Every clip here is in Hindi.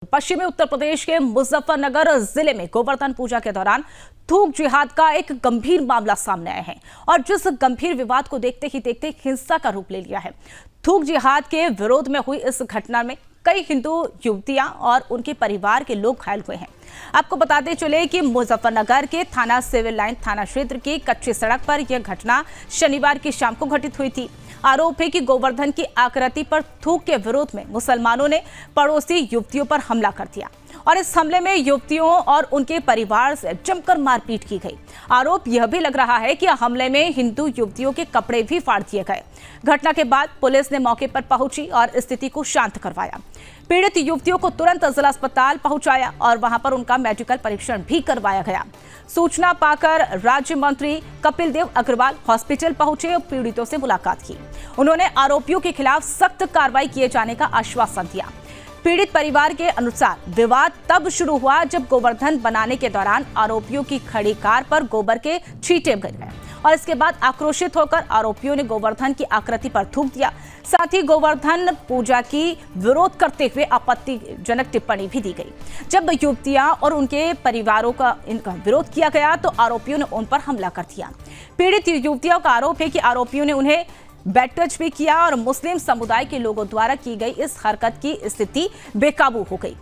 पश्चिमी उत्तर प्रदेश के मुजफ्फरनगर जिले में गोवर्धन पूजा के दौरान थूक जिहाद का एक गंभीर मामला सामने आया है और जिस गंभीर विवाद को देखते ही देखते हिंसा का रूप ले लिया है। थूक जिहाद के विरोध में हुई इस घटना में कई हिंदू युवतियां और उनके परिवार के लोग घायल हुए हैं। आपको बताते चले कि मुजफ्फरनगर के थाना सिविल लाइन थाना क्षेत्र की कच्ची सड़क पर यह घटना शनिवार की शाम को घटित हुई थी। आरोप है कि गोवर्धन की आकृति पर थूक के विरोध में मुसलमानों ने पड़ोसी युवतियों पर हमला कर दिया और इस हमले में युवतियों और उनके परिवार से जमकर मारपीट की गई। आरोप यह भी लग रहा है कि हमले में हिंदू युवतियों के कपड़े भी फाड़ दिए गए। घटना के बाद पुलिस ने मौके पर पहुंची और स्थिति को शांत करवाया। पीड़ित युवतियों को तुरंत जिला अस्पताल पहुंचाया और वहां पर उनका मेडिकल परीक्षण भी करवाया गया। सूचना पाकर राज्य मंत्री कपिल देव अग्रवाल हॉस्पिटल पहुंचे और पीड़ितों से मुलाकात की। उन्होंने आरोपियों के खिलाफ सख्त कार्रवाई किए जाने का आश्वासन दिया। पीड़ित परिवार के अनुसार विवाद तब शुरू हुआ जब गोवर्धन बनाने के दौरान आरोपियों की खड़ी कार पर गोबर के छींटे गिर गए और इसके बाद आक्रोशित होकर आरोपियों ने गोवर्धन की आकृति पर थूक दिया। साथ ही गोवर्धन पूजा की विरोध करते हुए आपत्तिजनक टिप्पणी भी दी गई। जब युवतियां और उनके परिवारों का इनका विरोध किया गया तो आरोपियों ने उन पर हमला कर दिया। पीड़ित युवतियों का आरोप है कि आरोपियों ने उन्हें बैट टच भी किया और मुस्लिम समुदाय के लोगों द्वारा की गई इस हरकत की स्थिति बेकाबू हो गई।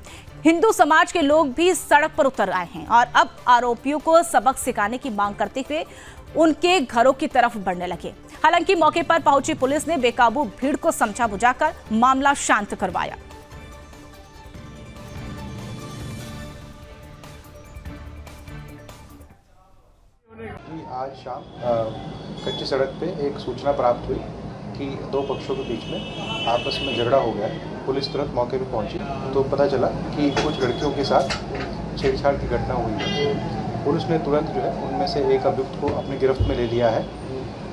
हिंदू समाज के लोग भी सड़क पर उतर आए हैं और अब आरोपियों को सबक सिखाने की मांग करते हुए उनके घरों की तरफ बढ़ने लगे। हालांकि मौके पर पहुंची पुलिस ने बेकाबू भीड़ को समझा बुझाकर मामला शांत करवाया। आज शाम कच्ची सड़क पे एक सूचना प्राप्त हुई कि दो पक्षों के बीच में आपस में झगड़ा हो गया है। पुलिस तुरंत मौके पे पहुंची तो पता चला कि कुछ लड़कियों के साथ छेड़छाड़ की घटना हुई है। पुलिस ने तुरंत जो है उनमें से एक अभियुक्त को अपनी गिरफ्त में ले लिया है।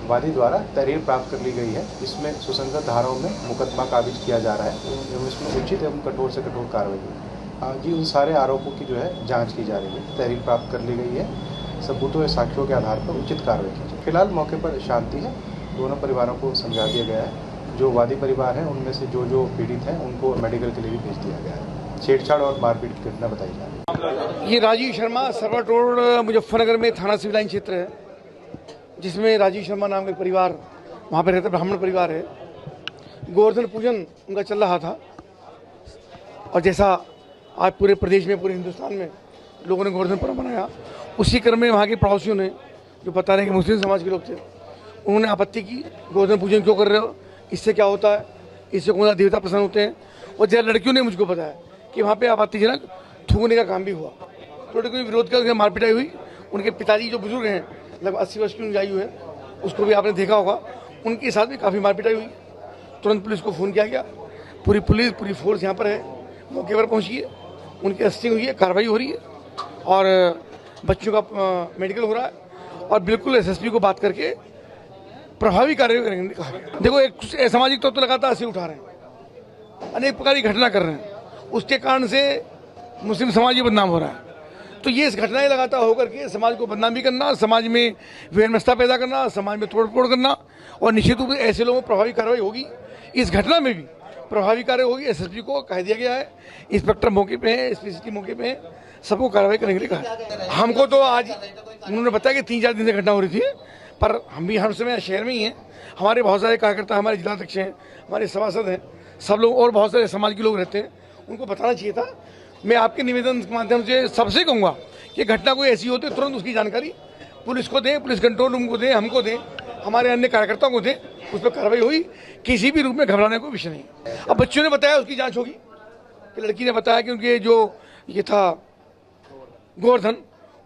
वादी द्वारा तहरीर प्राप्त कर ली गई है। इसमें सुसंगत धाराओं में मुकदमा काबिज किया जा रहा है एवं इसमें उचित एवं कठोर से कठोर कार्रवाई जी उन सारे आरोपों की जो है जाँच की जा रही है। तहरीर प्राप्त कर ली गई है। सबूतों या साक्ष्यों के आधार पर उचित कार्रवाई की जाए। फिलहाल मौके पर शांति है। दोनों परिवारों को समझा दिया गया है। जो वादी परिवार हैं उनमें से जो पीड़ित हैं उनको मेडिकल के लिए भी भेज दिया गया है। छेड़छाड़ और मारपीट की घटना बताई जा रही है। ये राजीव शर्मा सरवट रोड मुजफ्फरनगर में थाना सिविल लाइन क्षेत्र है, जिसमें राजीव शर्मा नाम का परिवार वहाँ पर रहता, ब्राह्मण परिवार है। गोवर्धन पूजन उनका चल रहा था और जैसा आज पूरे प्रदेश में, पूरे हिंदुस्तान में लोगों ने गोवर्धन पर्व मनाया, उसी क्रम में वहाँ के पड़ोसियों ने जो बता रहे हैं कि मुस्लिम समाज के लोग थे, उन्होंने आपत्ति की, गोवर्धन पूजन क्यों कर रहे हो, इससे क्या होता है, इससे कौन सा देवता प्रसन्न होते हैं। और जब लड़कियों ने मुझको बताया कि वहाँ पे आपत्तिजनक थूकने का काम भी हुआ, तो लड़कियों ने विरोध कर मारपिटाई हुई। उनके पिताजी जो बुजुर्ग हैं, लगभग 80 वर्ष की उनकी आयु है, उसको भी आपने देखा होगा, उनके साथ भी काफ़ी मारपिटाई हुई। तुरंत पुलिस को फ़ोन किया गया। पूरी पुलिस, पूरी फोर्स यहाँ पर है, मौके पर पहुँची है। उनकी अरेस्टिंग हुई है, कार्रवाई हो रही है और बच्चों का मेडिकल हो रहा है और बिल्कुल एसएसपी को बात करके प्रभावी कार्रवाई करेंगे कहा। देखो, एक सामाजिक तत्व लगातार ऐसे उठा रहे हैं, अनेक प्रकार की घटना कर रहे हैं, उसके कारण से मुस्लिम समाज ही बदनाम हो रहा है। तो ये इस घटनाएं लगातार होकर के समाज को बदनाम भी करना, समाज में वैमनस्यता पैदा करना, समाज में तोड़-फोड़ करना और निश्चित रूप से ऐसे लोगों पर प्रभावी कार्रवाई होगी। इस घटना में भी प्रभावी कार्रवाई होगी। एसएसपी को कह दिया गया है, इंस्पेक्टर मौके पे है, एसपी मौके पे है, सबको कार्रवाई करने के लिए कहा। हमको तो आज उन्होंने बताया कि 3-4 दिन से घटना हो रही थी, पर हम भी हर समय शहर में ही हैं। हमारे बहुत सारे कार्यकर्ता, हमारे जिलाध्यक्ष हैं, हमारे सभासद हैं, सब लोग और बहुत सारे समाज के लोग रहते हैं, उनको बताना चाहिए था। मैं आपके निवेदन के माध्यम से सबसे कहूँगा कि घटना कोई ऐसी होती है तुरंत उसकी जानकारी पुलिस को दें, पुलिस कंट्रोल रूम को दें, हमको दें, हमारे अन्य कार्यकर्ताओं को दें, उस पर कार्रवाई हुई। किसी भी रूप में घबराने को विषय नहीं। अब बच्चों ने बताया, उसकी जांच होगी। कि लड़की ने बताया कि उनके जो ये था गोवर्धन,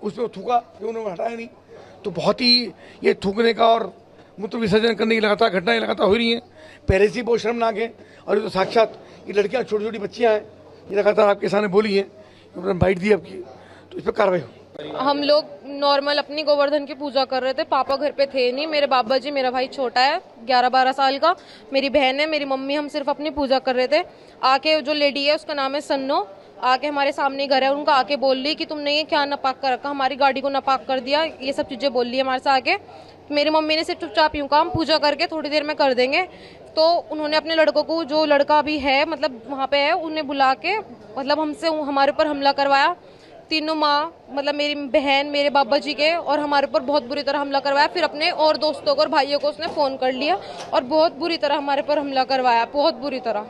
उसमें थूका, उन्होंने हटाया नहीं। तो बहुत ही ये थूकने का और मूत्र विसर्जन करने की लगातार घटनाएं लगातार हो रही हैं। पहले से बहुत शर्मनाक है और ये तो साक्षात ये लड़कियाँ, छोटी छोटी बच्चियाँ हैं, ये लगातार आपके सामने बोली हैं, उन्होंने बाइट दी आपकी, तो इस पर कार्रवाई हो। हम लोग नॉर्मल अपनी गोवर्धन की पूजा कर रहे थे। पापा घर पे थे नहीं, मेरे बाबा जी, मेरा भाई छोटा है 11-12 साल का, मेरी बहन है, मेरी मम्मी, हम सिर्फ अपनी पूजा कर रहे थे। आके जो लेडी है, उसका नाम है सन्नो, आके हमारे सामने घर है, उनका आके बोल रही कि तुमने ये क्या नापाक कर रखा, हमारी गाड़ी को नापाक कर दिया, ये सब चीज़ें बोल रही है हमारे से आके। मेरी मम्मी ने सिर्फ चुपचाप यूँ कहा, हम पूजा करके थोड़ी देर में कर देंगे। तो उन्होंने अपने लड़कों को, जो लड़का भी है मतलब वहाँ पे है, उन्हें बुला के मतलब हमारे ऊपर हमला करवाया। तीनों माँ मतलब मेरी बहन, मेरे बाबा जी के और हमारे ऊपर बहुत बुरी तरह हमला करवाया। फिर अपने और दोस्तों को और भाइयों को उसने फ़ोन कर लिया और बहुत बुरी तरह हमारे पर हमला करवाया, बहुत बुरी तरह।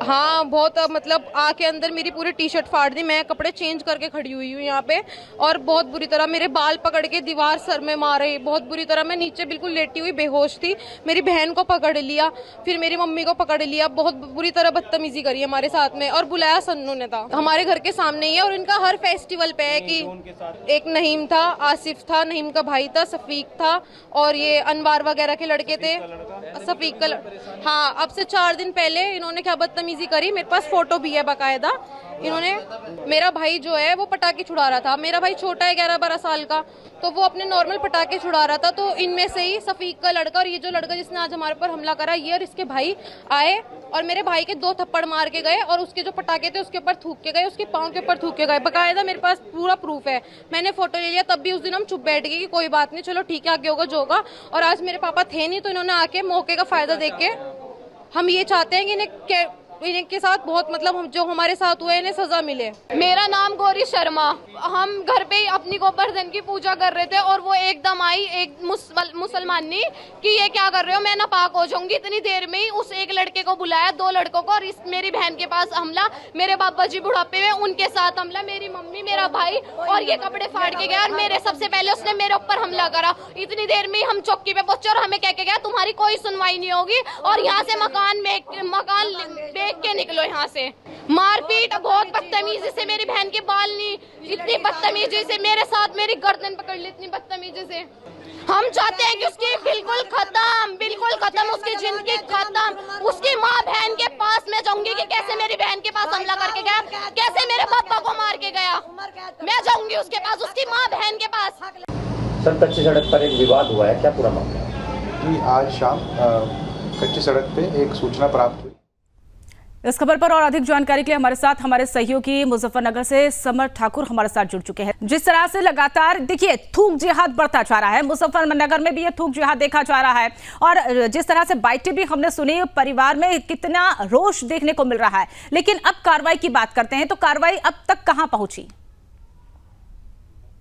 हाँ बहुत, मतलब आके अंदर मेरी पूरी टी शर्ट फाड़ दी, मैं कपड़े चेंज करके खड़ी हुई हूँ यहाँ पे, और बहुत बुरी तरह मेरे बाल पकड़ के दीवार सर में मारे, बहुत बुरी तरह। मैं नीचे बिल्कुल लेटी हुई बेहोश थी, मेरी बहन को पकड़ लिया, फिर मेरी मम्मी को पकड़ लिया, बहुत बुरी तरह बदतमीजी करी हमारे साथ में। और बुलाया सन्नू ने था, हमारे घर के सामने ही है, और इनका हर फेस्टिवल पे है कि एक नहीम था, आसिफ था, नहीम का भाई था, सफीक था, और ये अनवार वगैरह के लड़के थे, सफीक का हाँ। अब से 4 दिन पहले इन्होंने क्या बदतमीजी करी, मेरे पास फोटो भी है बाकायदा। इन्होंने, मेरा भाई जो है वो पटाखे छुड़ा रहा था, मेरा भाई छोटा है 11-12 साल का, तो वो अपने नॉर्मल पटाखे छुड़ा रहा था। तो इनमें से ही सफीक का लड़का और ये जो लड़का जिसने आज हमारे पर हमला करा, ये और इसके भाई आए और मेरे भाई के 2 थप्पड़ मार के गए, और उसके जो पटाखे थे उसके ऊपर थूक के गए, उसके पाँव के ऊपर थूक के गए। बाकायदा मेरे पास पूरा प्रूफ है, मैंने फोटो ले लिया। तब भी उस दिन हम चुप बैठ गए कि कोई बात नहीं, चलो ठीक है, आगे होगा जो होगा। और आज मेरे पापा थे नहीं, तो इन्होंने आके मौके का फायदा देख के, हम ये चाहते हैं कि इनके साथ बहुत मतलब जो हमारे साथ हुए इन्हें सजा मिले। मेरा नाम गौरी शर्मा। हम घर पे ही अपनी गोवर्धन की पूजा कर रहे थे और वो एकदम आई एक मुसलमानी कि ये क्या कर रहे हो, मैं नापाक हो जाऊंगी। इतनी देर में ही उस एक लड़के को बुलाया, 2 लड़कों को, और इस मेरी बहन के पास हमला, मेरे बाबा जी बुढ़ापे में उनके साथ हमला, मेरी मम्मी, मेरा भाई, और ये कपड़े फाड़ के गया। और मेरे सबसे पहले उसने मेरे ऊपर हमला करा। इतनी देर में हम चौकी पे पहुंचे और हमें कह के गया तुम्हारी कोई सुनवाई नहीं होगी और यहाँ से मकान देख के निकलो यहाँ से। मारपीट, बहुत बदतमीजी से मेरी बहन के बाल नहीं, इतनी बदतमीजी से मेरे साथ मेरी गर्दन पकड़ ली, इतनी बदतमीजी से। हम चाहते हैं कि उसकी बिल्कुल खत्म, उसकी जिंदगी खत्म। उसकी माँ बहन के पास मैं जाऊंगी कि कैसे मेरी बहन के पास हमला करके गया, कैसे मेरे पापा को मार के गया, मैं जाऊंगी उसके पास, उसकी माँ बहन के पास। सर, कच्ची सड़क पर एक विवाद हुआ है, क्या पूरा मामला? जी, आज शाम कच्ची सड़क पे एक सूचना प्राप्त हुई। इस खबर पर और अधिक जानकारी के लिए हमारे साथ हमारे सहयोगी मुजफ्फरनगर से समर ठाकुर हमारे साथ जुड़ चुके हैं। जिस तरह से लगातार देखिए थूक जिहाद बढ़ता जा रहा है, मुजफ्फरनगर में भी ये थूक जिहाद देखा जा रहा है, और जिस तरह से बाइटें भी हमने सुनी, परिवार में कितना रोष देखने को मिल रहा है। लेकिन अब कार्रवाई की बात करते हैं, तो कार्रवाई अब तक कहां पहुंची?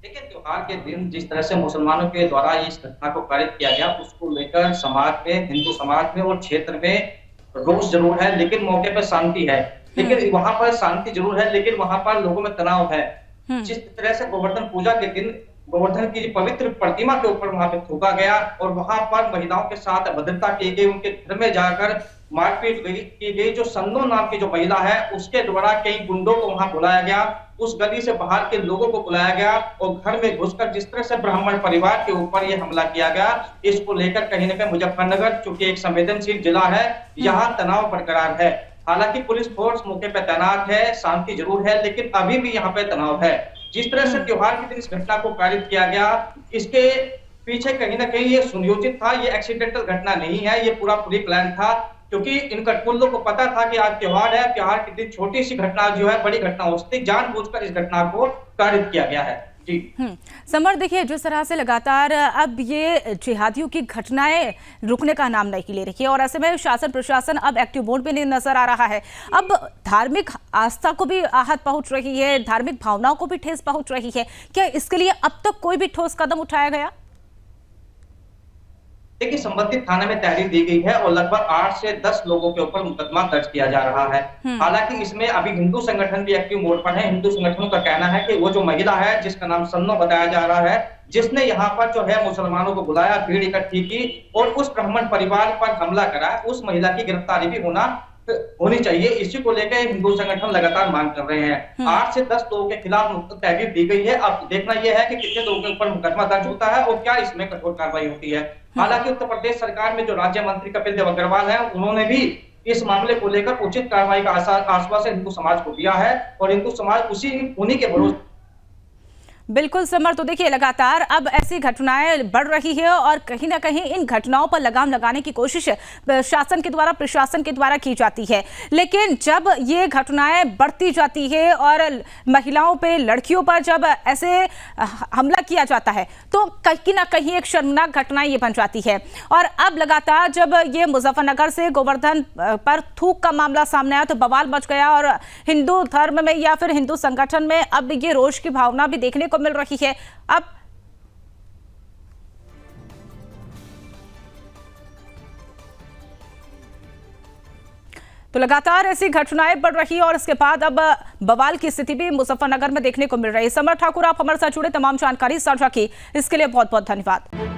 देखिए, त्योहार के दिन जिस तरह से मुसलमानों के द्वारा इस घटना को पारित किया गया, उसको लेकर समाज में, हिंदू समाज में और क्षेत्र में रोष जरूर है, लेकिन मौके पर शांति है। लेकिन वहां पर शांति जरूर है, लेकिन वहां पर लोगों में तनाव है। जिस तरह से गोवर्धन पूजा के दिन गोवर्धन की पवित्र प्रतिमा के ऊपर वहां पे थूका गया और वहां पर महिलाओं के साथ अभद्रता की गई, उनके घर में जाकर मारपीट की गई। जो सन्नो नाम की जो महिला है, उसके द्वारा कई गुंडों को वहां बुलाया गया, उस गली से बाहर के लोगों को बुलाया गया और घर में घुसकर जिस तरह से ब्राह्मण परिवार के ऊपर यह हमला किया गया, इसको लेकर कहीं न कहीं मुजफ्फरनगर चूंकि एक संवेदनशील जिला है, यहाँ तनाव बरकरार है। हालांकि पुलिस फोर्स मौके पर तैनात है, शांति जरूर है, लेकिन अभी भी यहाँ पे तनाव है। जिस तरह से त्योहार के दिन इस घटना को पारित किया गया, इसके पीछे कहीं ना कहीं ये सुनियोजित था, ये एक्सीडेंटल घटना नहीं है, ये पूरा प्री प्लान था, क्योंकि इन कठपुतलों को पता था कि आज त्योहार है, त्योहार के दिन छोटी सी घटना जो है बड़ी घटना हो सकती, जानबूझकर इस घटना को पारित किया गया है। जी समर, देखिए जिस तरह से लगातार अब ये जिहादियों की घटनाएं रुकने का नाम नहीं ले रही है, और ऐसे में शासन प्रशासन अब एक्टिव मोड में नहीं नजर आ रहा है। अब धार्मिक आस्था को भी आहत पहुंच रही है, धार्मिक भावनाओं को भी ठेस पहुंच रही है। क्या इसके लिए अब तक कोई भी ठोस कदम उठाया गया? देखिए, संबंधित थाने में तहरीर दी गई है और लगभग 8 से 10 लोगों के ऊपर मुकदमा दर्ज किया जा रहा है। हालांकि इसमें अभी हिंदू संगठन भी एक्टिव मोड पर है। हिंदू संगठनों का कहना है कि वो जो महिला है जिसका नाम सन्नो बताया जा रहा है, जिसने यहाँ पर जो है मुसलमानों को बुलाया, भीड़ इकट्ठी की और उस ब्राह्मण परिवार पर हमला करा, उस महिला की गिरफ्तारी भी होनी चाहिए। इसी को लेकर हिंदू संगठन लगातार मांग कर रहे हैं। 8 से 10 लोगों के खिलाफ तहरीर दी गई है। अब देखना यह है कि कितने लोगों के ऊपर मुकदमा दर्ज होता है और क्या इसमें कठोर कार्रवाई होती है। हालांकि उत्तर प्रदेश सरकार में जो राज्य मंत्री कपिल देव अग्रवाल है, उन्होंने भी इस मामले को लेकर उचित कार्रवाई का आश्वासन हिंदू समाज को दिया है और हिंदू समाज उन्हीं के भरोसे। बिल्कुल समर, तो देखिए लगातार अब ऐसी घटनाएं बढ़ रही है और कहीं ना कहीं इन घटनाओं पर लगाम लगाने की कोशिश शासन के द्वारा, प्रशासन के द्वारा की जाती है। लेकिन जब ये घटनाएं बढ़ती जाती है और महिलाओं पे, लड़कियों पर जब ऐसे हमला किया जाता है तो कहीं ना कहीं एक शर्मनाक घटना ये बन जाती है। और अब लगातार जब ये मुजफ्फरनगर से गोवर्धन पर थूक का मामला सामने आया तो बवाल मच गया और हिंदू धर्म में या फिर हिंदू संगठन में अब ये रोष की भावना भी देखने मिल रही है। अब तो लगातार ऐसी घटनाएं बढ़ रही है और इसके बाद अब बवाल की स्थिति भी मुजफ्फरनगर में देखने को मिल रही है। समर ठाकुर, आप हमारे साथ जुड़े, तमाम जानकारी साझा की, इसके लिए बहुत बहुत धन्यवाद।